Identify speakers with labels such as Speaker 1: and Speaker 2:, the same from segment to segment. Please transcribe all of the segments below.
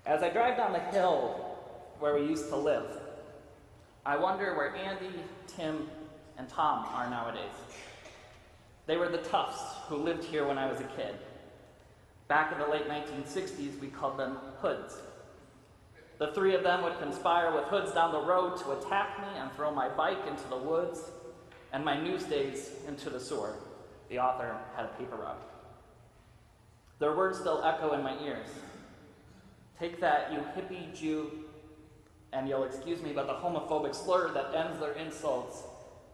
Speaker 1: As I drive down the hill where we used to live, I wonder where Andy, Tim, and Tom are nowadays. They were the toughs who lived here when I was a kid. Back in the late 1960s, we called them hoods. The three of them would conspire with hoods down the road to attack me and throw my bike into the woods and my newsdays into the sewer. The author had a paper route. Their words still echo in my ears. Take that, you hippie Jew, and you'll excuse me, but the homophobic slur that ends their insults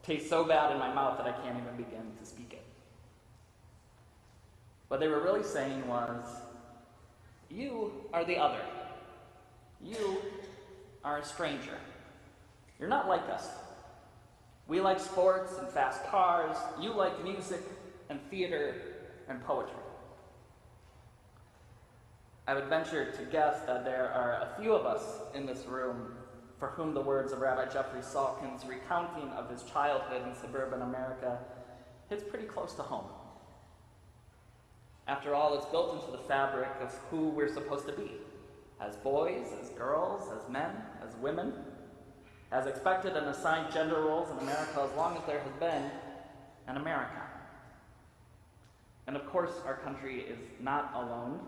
Speaker 1: tastes so bad in my mouth that I can't even begin to speak it. What they were really saying was, you are the other. You are a stranger. You're not like us. We like sports and fast cars. You like music and theater and poetry. I would venture to guess that there are a few of us in this room for whom the words of Rabbi Jeffrey Salkin's recounting of his childhood in suburban America hits pretty close to home. After all, it's built into the fabric of who we're supposed to be, as boys, as girls, as men, as women, as expected and assigned gender roles in America as long as there has been an America. And of course, our country is not alone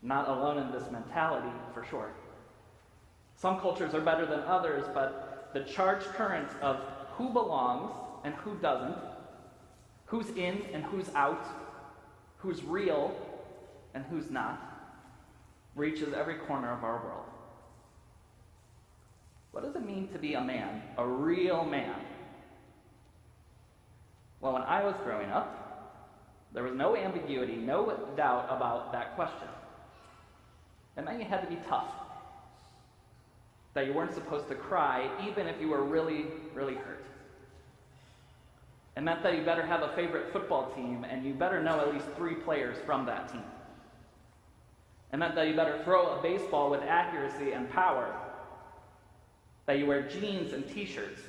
Speaker 1: in this mentality, for sure. Some cultures are better than others, but the charged current of who belongs and who doesn't, who's in and who's out, who's real and who's not, reaches every corner of our world. What does it mean to be a man, a real man? Well, when I was growing up, there was no ambiguity, no doubt about that question. It meant you had to be tough. That you weren't supposed to cry, even if you were really, really hurt. It meant that you better have a favorite football team, and you better know at least 3 players from that team. It meant that you better throw a baseball with accuracy and power. That you wear jeans and t-shirts.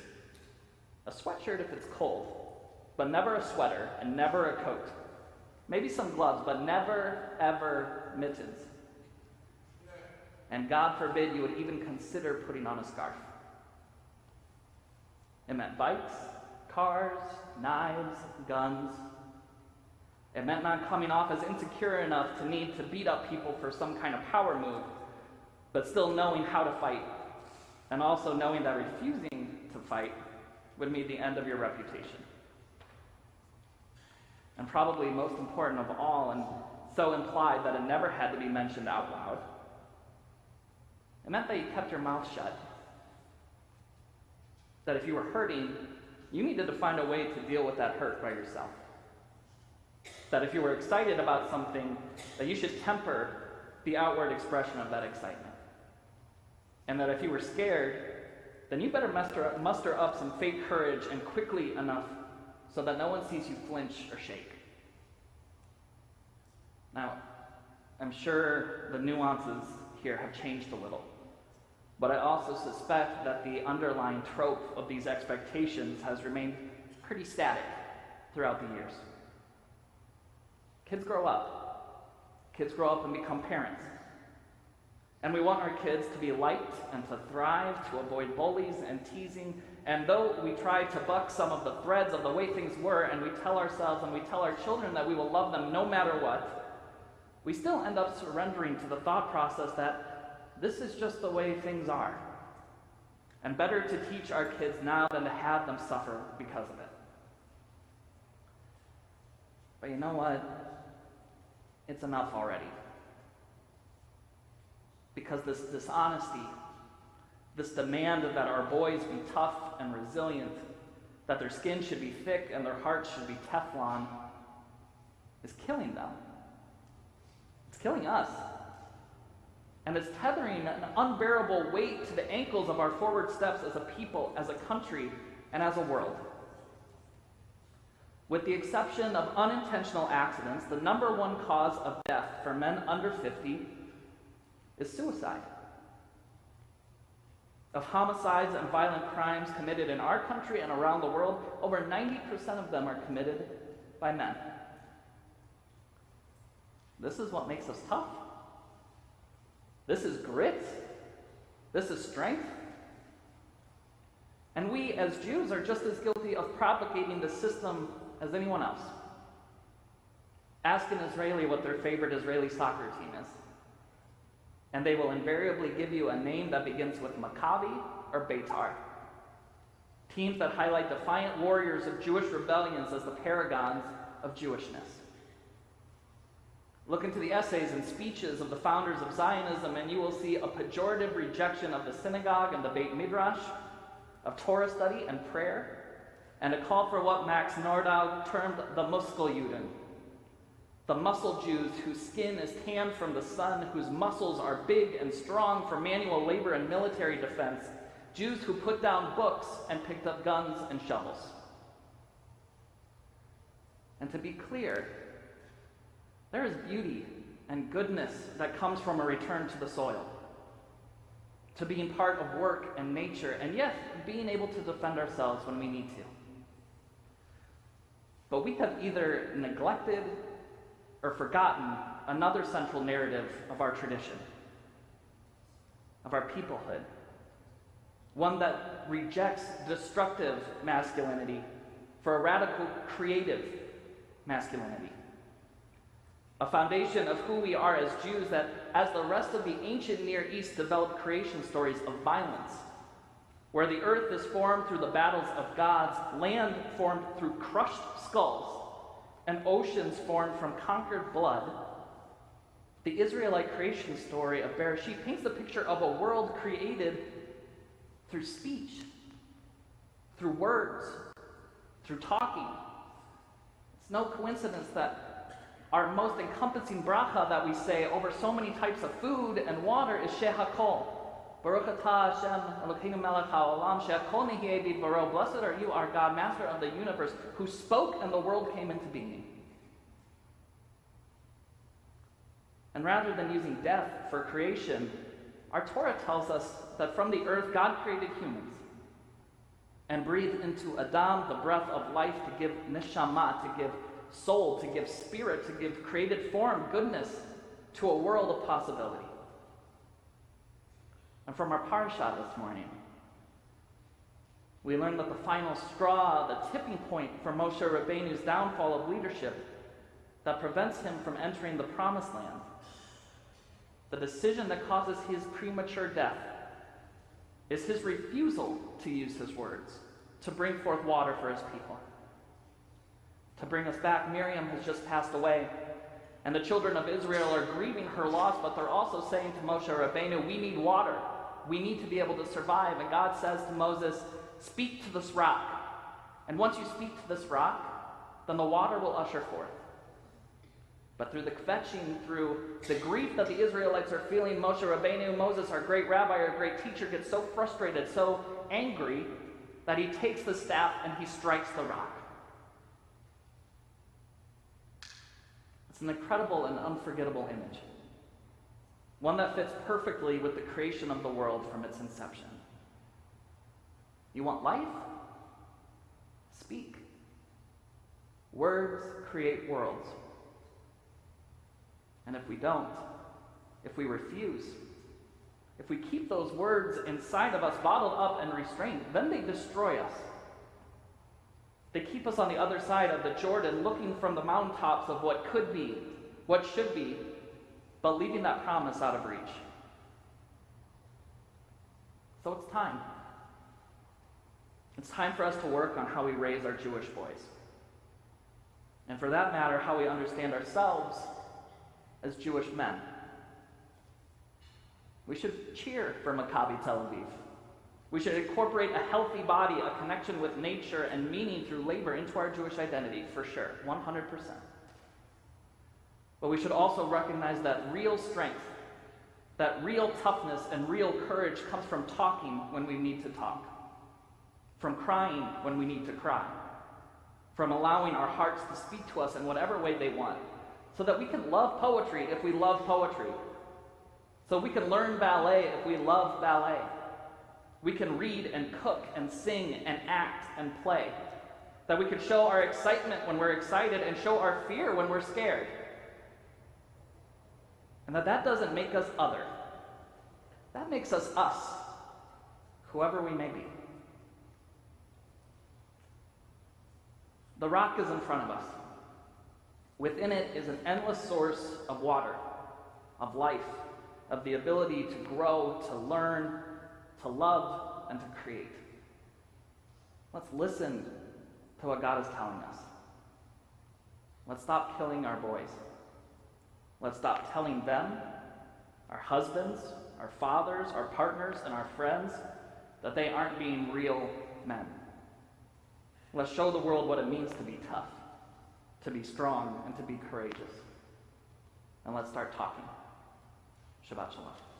Speaker 1: A sweatshirt if it's cold, but never a sweater and never a coat. Maybe some gloves, but never, ever mittens. And God forbid you would even consider putting on a scarf. It meant bikes, cars, knives, guns. It meant not coming off as insecure enough to need to beat up people for some kind of power move, but still knowing how to fight, and also knowing that refusing to fight would mean the end of your reputation. And probably most important of all, and so implied that it never had to be mentioned out loud, it meant that you kept your mouth shut. That if you were hurting, you needed to find a way to deal with that hurt by yourself. That if you were excited about something, that you should temper the outward expression of that excitement. And that if you were scared, then you better muster up some fake courage and quickly enough so that no one sees you flinch or shake. Now, I'm sure the nuances here have changed a little. But I also suspect that the underlying trope of these expectations has remained pretty static throughout the years. Kids grow up. Kids grow up and become parents. And we want our kids to be liked and to thrive, to avoid bullies and teasing. And though we try to buck some of the threads of the way things were, and we tell ourselves and we tell our children that we will love them no matter what, we still end up surrendering to the thought process that this is just the way things are. And better to teach our kids now than to have them suffer because of it. But you know what? It's enough already. Because this dishonesty, this demand that our boys be tough and resilient, that their skin should be thick and their hearts should be Teflon, is killing them. It's killing us. And it's tethering an unbearable weight to the ankles of our forward steps as a people, as a country, and as a world. With the exception of unintentional accidents, the number 1 cause of death for men under 50 is suicide. Of homicides and violent crimes committed in our country and around the world, over 90% of them are committed by men. This is what makes us tough. This is grit? This is strength? And we as Jews are just as guilty of propagating the system as anyone else. Ask an Israeli what their favorite Israeli soccer team is, and they will invariably give you a name that begins with Maccabi or Beitar. Teams that highlight defiant warriors of Jewish rebellions as the paragons of Jewishness. Look into the essays and speeches of the founders of Zionism, and you will see a pejorative rejection of the synagogue and the Beit Midrash, of Torah study and prayer, and a call for what Max Nordau termed the Muskeljuden, the muscle Jews whose skin is tanned from the sun, whose muscles are big and strong for manual labor and military defense, Jews who put down books and picked up guns and shovels. And to be clear, there is beauty and goodness that comes from a return to the soil, to being part of work and nature, and yes, being able to defend ourselves when we need to. But we have either neglected or forgotten another central narrative of our tradition, of our peoplehood, one that rejects destructive masculinity for a radical creative masculinity. A foundation of who we are as Jews that, as the rest of the ancient Near East, developed creation stories of violence, where the earth is formed through the battles of gods, land formed through crushed skulls, and oceans formed from conquered blood. The Israelite creation story of Bereshit paints the picture of a world created through speech, through words, through talking. It's no coincidence that our most encompassing bracha that we say over so many types of food and water is Sheh HaKol. Baruch atah Hashem Elokeinu melech haolam she'hakol nihiyeh bidbaro. Blessed are you, our God, Master of the universe, who spoke and the world came into being. And rather than using death for creation, our Torah tells us that from the earth God created humans and breathed into Adam the breath of life to give neshama, to give soul, to give spirit, to give created form, goodness, to a world of possibility. And from our parasha this morning, we learn that the final straw, the tipping point for Moshe Rabbeinu's downfall of leadership that prevents him from entering the promised land, the decision that causes his premature death, is his refusal to use his words to bring forth water for his people. To bring us back, Miriam has just passed away, and the children of Israel are grieving her loss, but they're also saying to Moshe Rabbeinu, we need water. We need to be able to survive. And God says to Moses, speak to this rock. And once you speak to this rock, then the water will usher forth. But through the kvetching, through the grief that the Israelites are feeling, Moshe Rabbeinu, Moses, our great rabbi, our great teacher, gets so frustrated, so angry, that he takes the staff and he strikes the rock. It's an incredible and unforgettable image. One that fits perfectly with the creation of the world from its inception. You want life? Speak. Words create worlds. And if we don't, if we refuse, if we keep those words inside of us, bottled up and restrained, then they destroy us. They keep us on the other side of the Jordan, looking from the mountaintops of what could be, what should be, but leaving that promise out of reach. So it's time. It's time for us to work on how we raise our Jewish boys. And for that matter, how we understand ourselves as Jewish men. We should cheer for Maccabi Tel Aviv. We should incorporate a healthy body, a connection with nature and meaning through labor into our Jewish identity, for sure, 100%. But we should also recognize that real strength, that real toughness and real courage comes from talking when we need to talk, from crying when we need to cry, from allowing our hearts to speak to us in whatever way they want, so that we can love poetry if we love poetry, so we can learn ballet if we love ballet. We can read and cook and sing and act and play. That we can show our excitement when we're excited and show our fear when we're scared. And that doesn't make us other. That makes us, whoever we may be. The rock is in front of us. Within it is an endless source of water, of life, of the ability to grow, to learn, to love, and to create. Let's listen to what God is telling us. Let's stop killing our boys. Let's stop telling them, our husbands, our fathers, our partners, and our friends, that they aren't being real men. Let's show the world what it means to be tough, to be strong, and to be courageous. And let's start talking. Shabbat Shalom.